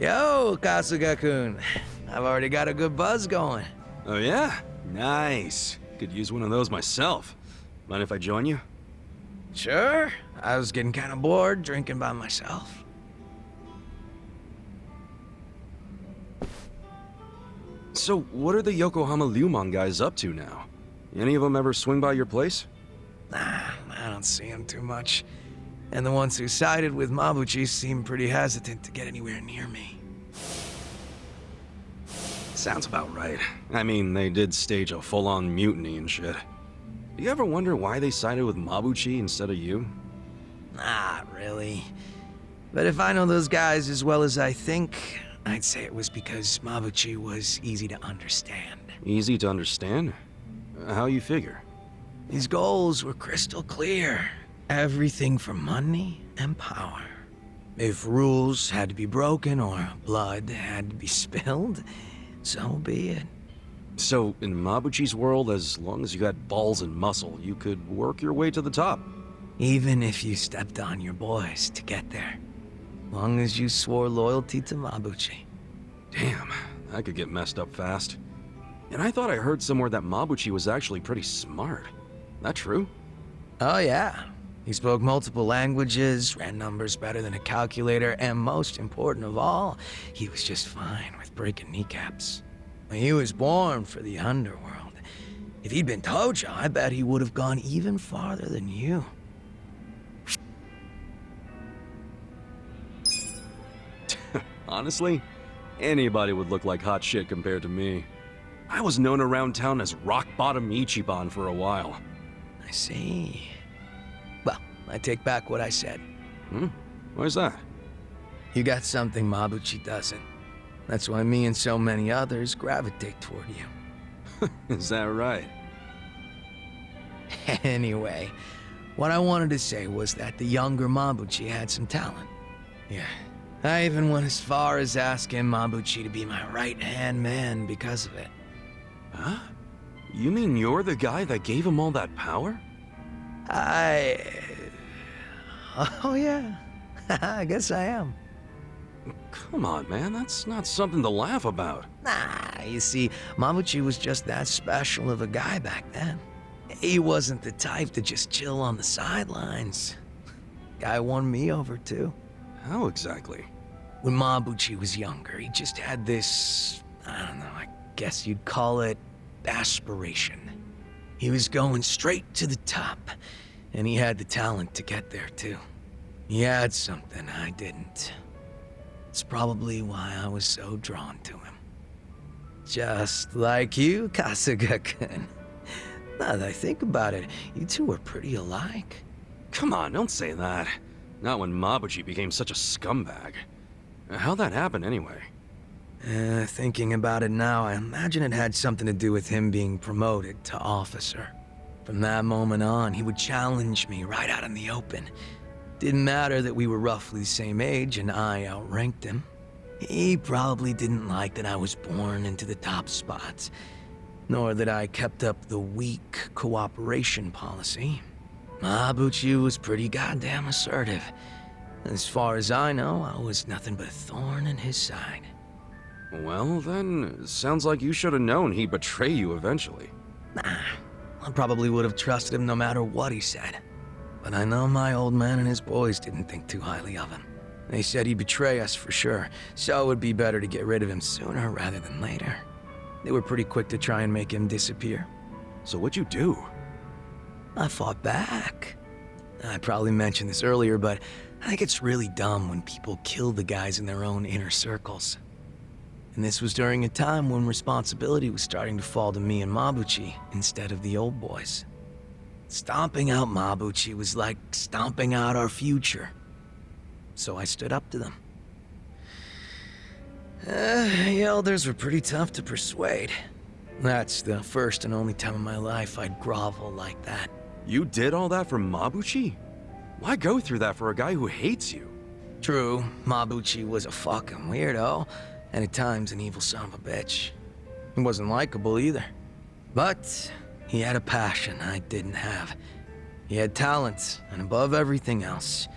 Speaker 3: Yo, Kasuga-kun. I've already got a good buzz going.
Speaker 1: Oh yeah? Nice. Could use one of those myself. Mind if I join you?
Speaker 3: Sure. I was getting kind of bored drinking by myself.
Speaker 1: So, what are the Yokohama Lumon guys up to now? Any of them ever swing by your place?
Speaker 3: Nah, I don't see them too much. And the ones who sided with Mabuchi seem pretty hesitant to get anywhere near me.
Speaker 1: Sounds about right. I mean, they did stage a full-on mutiny and shit. Do you ever wonder why they sided with Mabuchi instead of you?
Speaker 3: Not really. But if I know those guys as well as I think, I'd say it was because Mabuchi was easy to understand.
Speaker 1: Easy to understand? How you figure?
Speaker 3: His goals were crystal clear. Everything for money and power. If rules had to be broken or blood had to be spilled, so be it.
Speaker 1: So, in Mabuchi's world, as long as you had balls and muscle, you could work your way to the top.
Speaker 3: Even if you stepped on your boys to get there. Long as you swore loyalty to Mabuchi.
Speaker 1: Damn, that could get messed up fast. And I thought I heard somewhere that Mabuchi was actually pretty smart. That true?
Speaker 3: Oh yeah. He spoke multiple languages, ran numbers better than a calculator, and most important of all, he was just fine with breaking kneecaps. He was born for the underworld. If he'd been Tojo, I bet he would have gone even farther than you.
Speaker 1: Honestly, anybody would look like hot shit compared to me. I was known around town as Rock Bottom Ichiban for a while.
Speaker 3: I see. Well, I take back what I said.
Speaker 1: Why's that?
Speaker 3: You got something Mabuchi doesn't. That's why me and so many others gravitate toward you.
Speaker 1: Is that right?
Speaker 3: Anyway, what I wanted to say was that the younger Mabuchi had some talent. Yeah. I even went as far as asking Mabuchi to be my right-hand man because of it.
Speaker 1: Huh? You mean you're the guy that gave him all that power?
Speaker 3: Oh yeah. I guess I am.
Speaker 1: Come on, man. That's not something to laugh about.
Speaker 3: Nah, you see, Mabuchi was just that special of a guy back then. He wasn't the type to just chill on the sidelines. Guy won me over, too.
Speaker 1: How exactly?
Speaker 3: When Mabuchi was younger, he just had this, I don't know, I guess you'd call it aspiration. He was going straight to the top, and he had the talent to get there, too. He had something I didn't. It's probably why I was so drawn to him. Just like you, Kasuga-kun. Now that I think about it, you two were pretty alike.
Speaker 1: Come on, don't say that. Not when Mabuchi became such a scumbag. How'd that happen anyway?
Speaker 3: Thinking about it now, I imagine it had something to do with him being promoted to officer. From that moment on, he would challenge me right out in the open. Didn't matter that we were roughly the same age and I outranked him. He probably didn't like that I was born into the top spots, nor that I kept up the weak cooperation policy. Mabuchi was pretty goddamn assertive. As far as I know, I was nothing but a thorn in his side.
Speaker 1: Well, then, sounds like you should have known he'd betray you eventually.
Speaker 3: Nah, I probably would have trusted him no matter what he said. But I know my old man and his boys didn't think too highly of him. They said he'd betray us for sure, so it would be better to get rid of him sooner rather than later. They were pretty quick to try and make him disappear.
Speaker 1: So what'd you do?
Speaker 3: I fought back. I probably mentioned this earlier, but I think it's really dumb when people kill the guys in their own inner circles. And this was during a time when responsibility was starting to fall to me and Mabuchi instead of the old boys. Stomping out Mabuchi was like stomping out our future. So I stood up to them. The elders were pretty tough to persuade. That's the first and only time in my life I'd grovel like that.
Speaker 1: You did all that for Mabuchi? Why go through that for a guy who hates you?
Speaker 3: True, Mabuchi was a fucking weirdo, and at times an evil son of a bitch. He wasn't likable either. But he had a passion I didn't have. He had talent, and above everything else,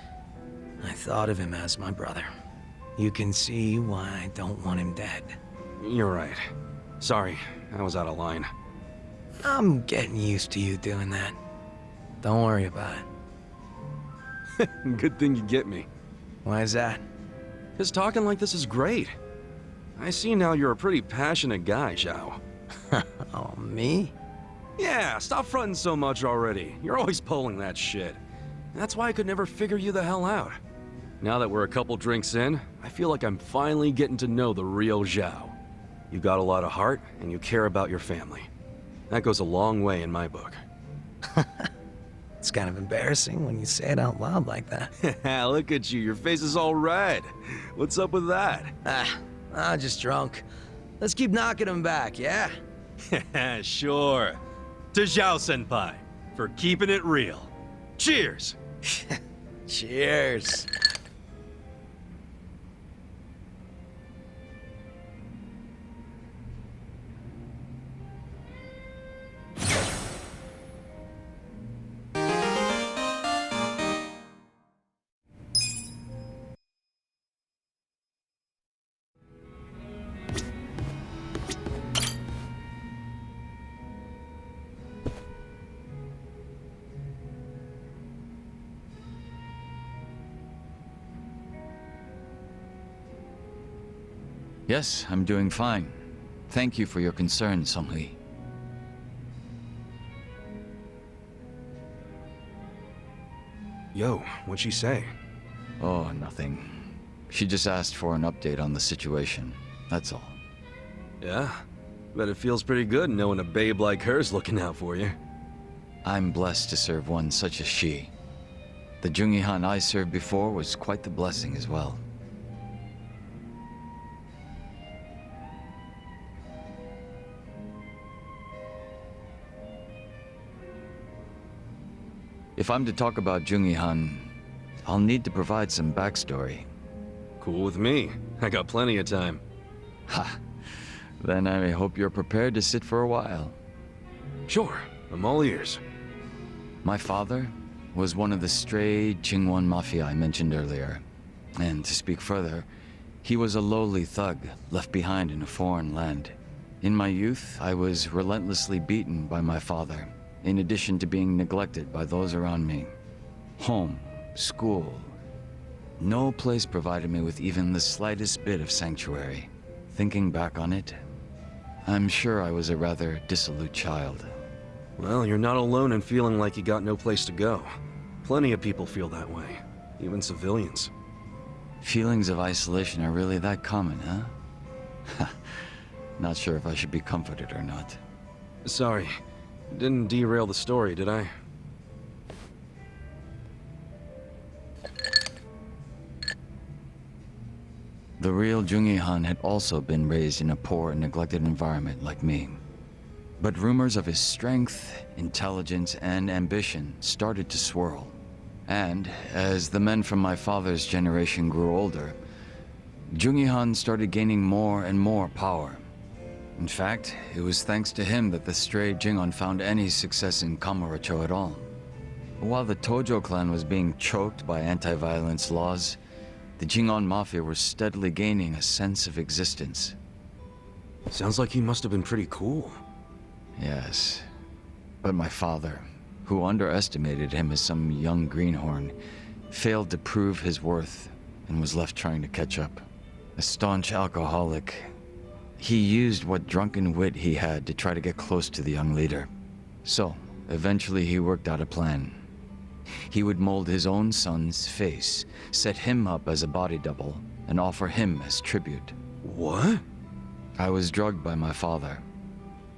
Speaker 3: I thought of him as my brother. You can see why I don't want him dead.
Speaker 1: You're right. Sorry, I was out of line.
Speaker 3: I'm getting used to you doing that. Don't worry about it.
Speaker 1: Good thing you get me.
Speaker 3: Why is that?
Speaker 1: 'Cause talking like this is great. I see now you're a pretty passionate guy, Zhao.
Speaker 3: Oh, me?
Speaker 1: Yeah, stop fronting so much already. You're always pulling that shit. That's why I could never figure you the hell out. Now that we're a couple drinks in, I feel like I'm finally getting to know the real Zhao. You got a lot of heart, and you care about your family. That goes a long way in my book.
Speaker 3: It's kind of embarrassing when you say it out loud like that.
Speaker 1: Look at you, your face is all red. What's up with that?
Speaker 3: I'm just drunk. Let's keep knocking him back, yeah?
Speaker 1: Sure. To Zhao-senpai, for keeping it real. Cheers!
Speaker 3: Cheers.
Speaker 11: Yes, I'm doing fine. Thank you for your concern, Song-Hui.
Speaker 1: Yo, what'd she say?
Speaker 11: Oh, nothing. She just asked for an update on the situation. That's all.
Speaker 1: Yeah? Bet it feels pretty good knowing a babe like her's looking out for you.
Speaker 11: I'm blessed to serve one such as she. The Jungi-Han I served before was quite the blessing as well. If I'm to talk about Jungi-Han, I'll need to provide some backstory.
Speaker 1: Cool with me. I got plenty of time.
Speaker 11: Ha! Then I hope you're prepared to sit for a while.
Speaker 1: Sure, I'm all ears.
Speaker 11: My father was one of the stray Qingwan Mafia I mentioned earlier. And to speak further, he was a lowly thug left behind in a foreign land. In my youth, I was relentlessly beaten by my father, in addition to being neglected by those around me. Home, school. No place provided me with even the slightest bit of sanctuary. Thinking back on it, I'm sure I was a rather dissolute child.
Speaker 1: Well, you're not alone in feeling like you got no place to go. Plenty of people feel that way, even civilians.
Speaker 11: Feelings of isolation are really that common, huh? Not sure if I should be comforted or not.
Speaker 1: Sorry, didn't derail the story, did I?
Speaker 11: The real Jungi Han had also been raised in a poor and neglected environment like me. But rumors of his strength, intelligence, and ambition started to swirl. And as the men from my father's generation grew older, Jungi Han started gaining more and more power. In fact, it was thanks to him that the stray Jingon found any success in Kamurocho at all. While the Tojo clan was being choked by anti-violence laws, the Jingon Mafia were steadily gaining a sense of existence.
Speaker 1: Sounds like he must have been pretty cool.
Speaker 11: Yes. But my father, who underestimated him as some young greenhorn, failed to prove his worth and was left trying to catch up. A staunch alcoholic, he used what drunken wit he had to try to get close to the young leader. So, eventually he worked out a plan. He would mold his own son's face, set him up as a body double, and offer him as tribute.
Speaker 1: What?
Speaker 11: I was drugged by my father,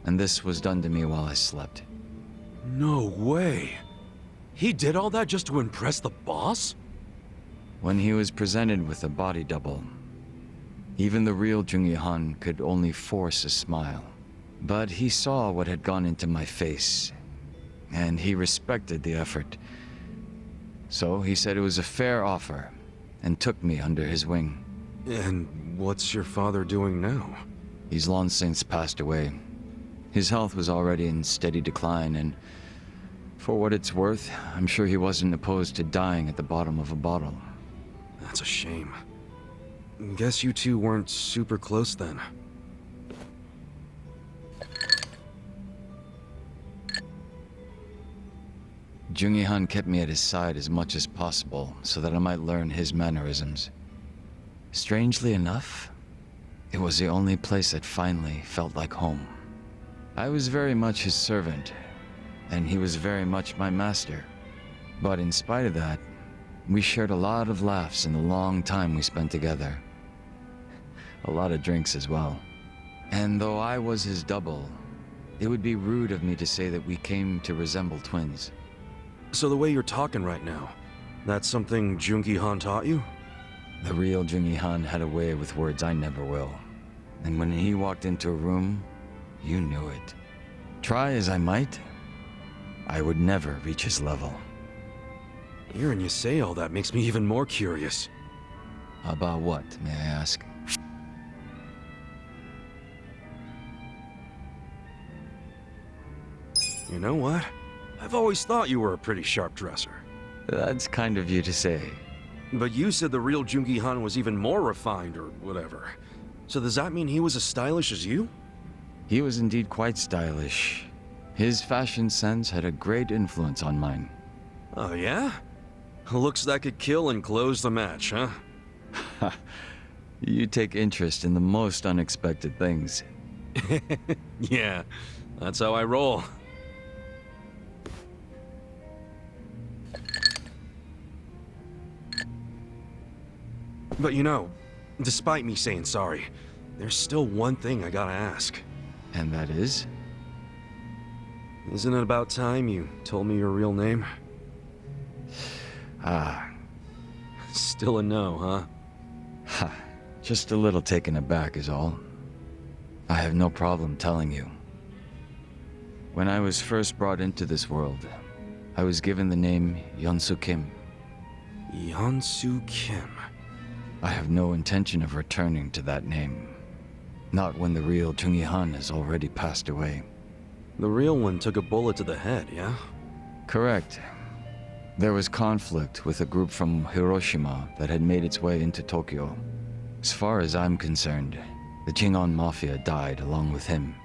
Speaker 11: and this was done to me while I slept.
Speaker 1: No way. He did all that just to impress the boss?
Speaker 11: When he was presented with a body double, even the real Jungi Han could only force a smile. But he saw what had gone into my face, and he respected the effort. So he said it was a fair offer, and took me under his wing.
Speaker 1: And what's your father doing now?
Speaker 11: He's long since passed away. His health was already in steady decline, and for what it's worth, I'm sure he wasn't opposed to dying at the bottom of a bottle.
Speaker 1: That's a shame. Guess you two weren't super close then.
Speaker 11: Jungi Han kept me at his side as much as possible so that I might learn his mannerisms. Strangely enough, it was the only place that finally felt like home. I was very much his servant, and he was very much my master. But in spite of that, we shared a lot of laughs in the long time we spent together. A lot of drinks as well. And though I was his double, it would be rude of me to say that we came to resemble twins.
Speaker 1: So the way you're talking right now, that's something Jungi Han taught you?
Speaker 11: The real Jungi Han had a way with words I never will. And when he walked into a room, you knew it. Try as I might, I would never reach his level.
Speaker 1: Hearing you say all that makes me even more curious.
Speaker 11: About what, may I ask?
Speaker 1: You know what? I've always thought you were a pretty sharp dresser.
Speaker 11: That's kind of you to say.
Speaker 1: But you said the real Jungi Han was even more refined or whatever. So does that mean he was as stylish as you?
Speaker 11: He was indeed quite stylish. His fashion sense had a great influence on mine.
Speaker 1: Oh yeah? Looks that could kill and close the match, huh?
Speaker 11: You take interest in the most unexpected things.
Speaker 1: Yeah, that's how I roll. But you know, despite me saying sorry, there's still one thing I gotta ask.
Speaker 11: And that is?
Speaker 1: Isn't it about time you told me your real name?
Speaker 11: Ah.
Speaker 1: Still a no, huh?
Speaker 11: Ha. Just a little taken aback is all. I have no problem telling you. When I was first brought into this world, I was given the name Yeonsu Kim.
Speaker 1: Yeonsu Kim.
Speaker 11: I have no intention of returning to that name. Not when the real Jungi Han has already passed away.
Speaker 1: The real one took a bullet to the head, yeah?
Speaker 11: Correct. There was conflict with a group from Hiroshima that had made its way into Tokyo. As far as I'm concerned, the Jingon Mafia died along with him.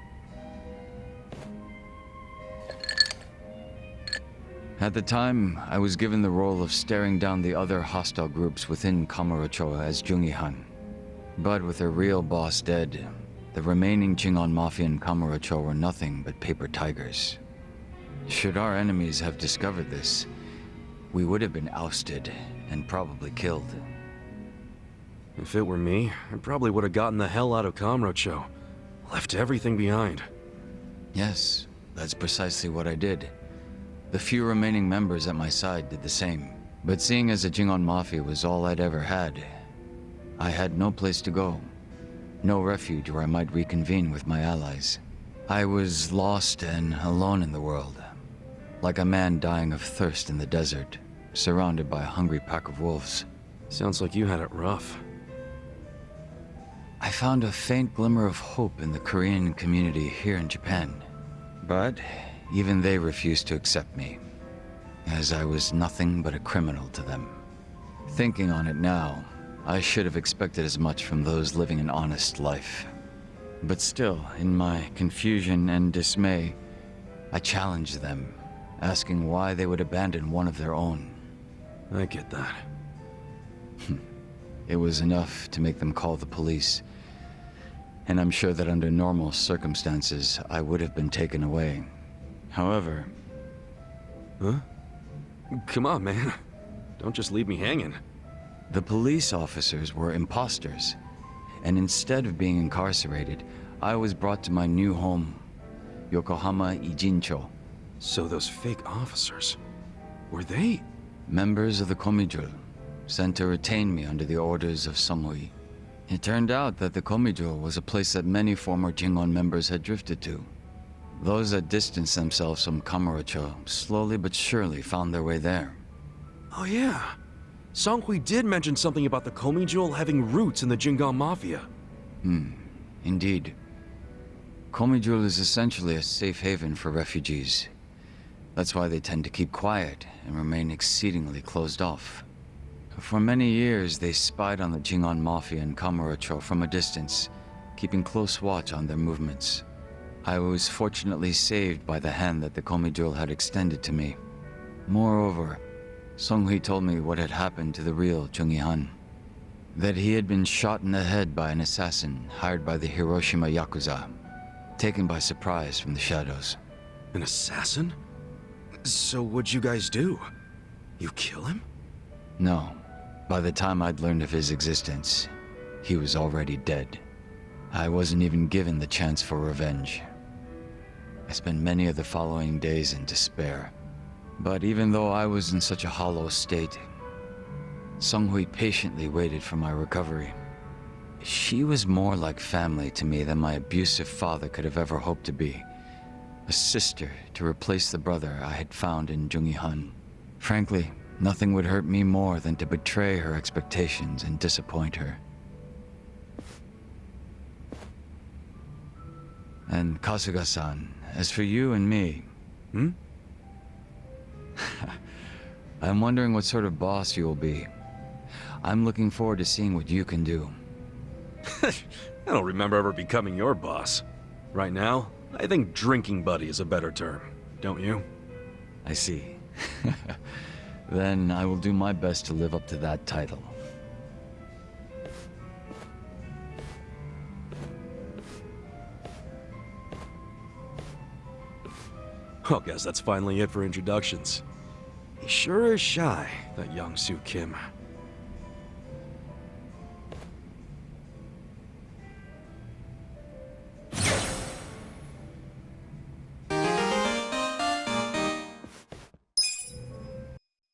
Speaker 11: At the time, I was given the role of staring down the other hostile groups within Kamurocho as Jungi Han. But with their real boss dead, the remaining Jingon Mafia in Kamurocho were nothing but paper tigers. Should our enemies have discovered this, we would have been ousted and probably killed.
Speaker 1: If it were me, I probably would have gotten the hell out of Kamurocho. Left everything behind.
Speaker 11: Yes, that's precisely what I did. The few remaining members at my side did the same. But seeing as the Jingon Mafia was all I'd ever had, I had no place to go, no refuge where I might reconvene with my allies. I was lost and alone in the world, like a man dying of thirst in the desert, surrounded by a hungry pack of wolves.
Speaker 1: Sounds like you had it rough.
Speaker 11: I found a faint glimmer of hope in the Korean community here in Japan, but even they refused to accept me, as I was nothing but a criminal to them. Thinking on it now, I should have expected as much from those living an honest life. But still, in my confusion and dismay, I challenged them, asking why they would abandon one of their own.
Speaker 1: I get that.
Speaker 11: It was enough to make them call the police. And I'm sure that under normal circumstances, I would have been taken away. However...
Speaker 1: Huh? Come on, man. Don't just leave me hanging.
Speaker 11: The police officers were imposters. And instead of being incarcerated, I was brought to my new home, Yokohama Ijincho.
Speaker 1: So those fake officers, were they?
Speaker 11: Members of the Komijul, sent to retain me under the orders of Samui. It turned out that the Komijul was a place that many former Jingon members had drifted to. Those that distanced themselves from Kamurocho slowly but surely found their way there.
Speaker 1: Oh yeah. Songhui did mention something about the Komijul having roots in the Jingon Mafia.
Speaker 11: Indeed. Komijul is essentially a safe haven for refugees. That's why they tend to keep quiet and remain exceedingly closed off. For many years, they spied on the Jingon Mafia in Kamurocho from a distance, keeping close watch on their movements. I was fortunately saved by the hand that the Komijul had extended to me. Moreover, Songhui told me what had happened to the real Chung Han. That he had been shot in the head by an assassin hired by the Hiroshima Yakuza, taken by surprise from the shadows.
Speaker 1: An assassin? So what'd you guys do? You kill him?
Speaker 11: No. By the time I'd learned of his existence, he was already dead. I wasn't even given the chance for revenge. I spent many of the following days in despair. But even though I was in such a hollow state, Songhui patiently waited for my recovery. She was more like family to me than my abusive father could have ever hoped to be. A sister to replace the brother I had found in Jung Han. Frankly, nothing would hurt me more than to betray her expectations and disappoint her. And Kasuga-san, as for you and me... I'm wondering what sort of boss you will be. I'm looking forward to seeing what you can do.
Speaker 1: I don't remember ever becoming your boss. Right now, I think drinking buddy is a better term, don't you?
Speaker 11: I see. Then I will do my best to live up to that title.
Speaker 1: Oh, guess that's finally it for introductions. He sure is shy, that young Soo Kim.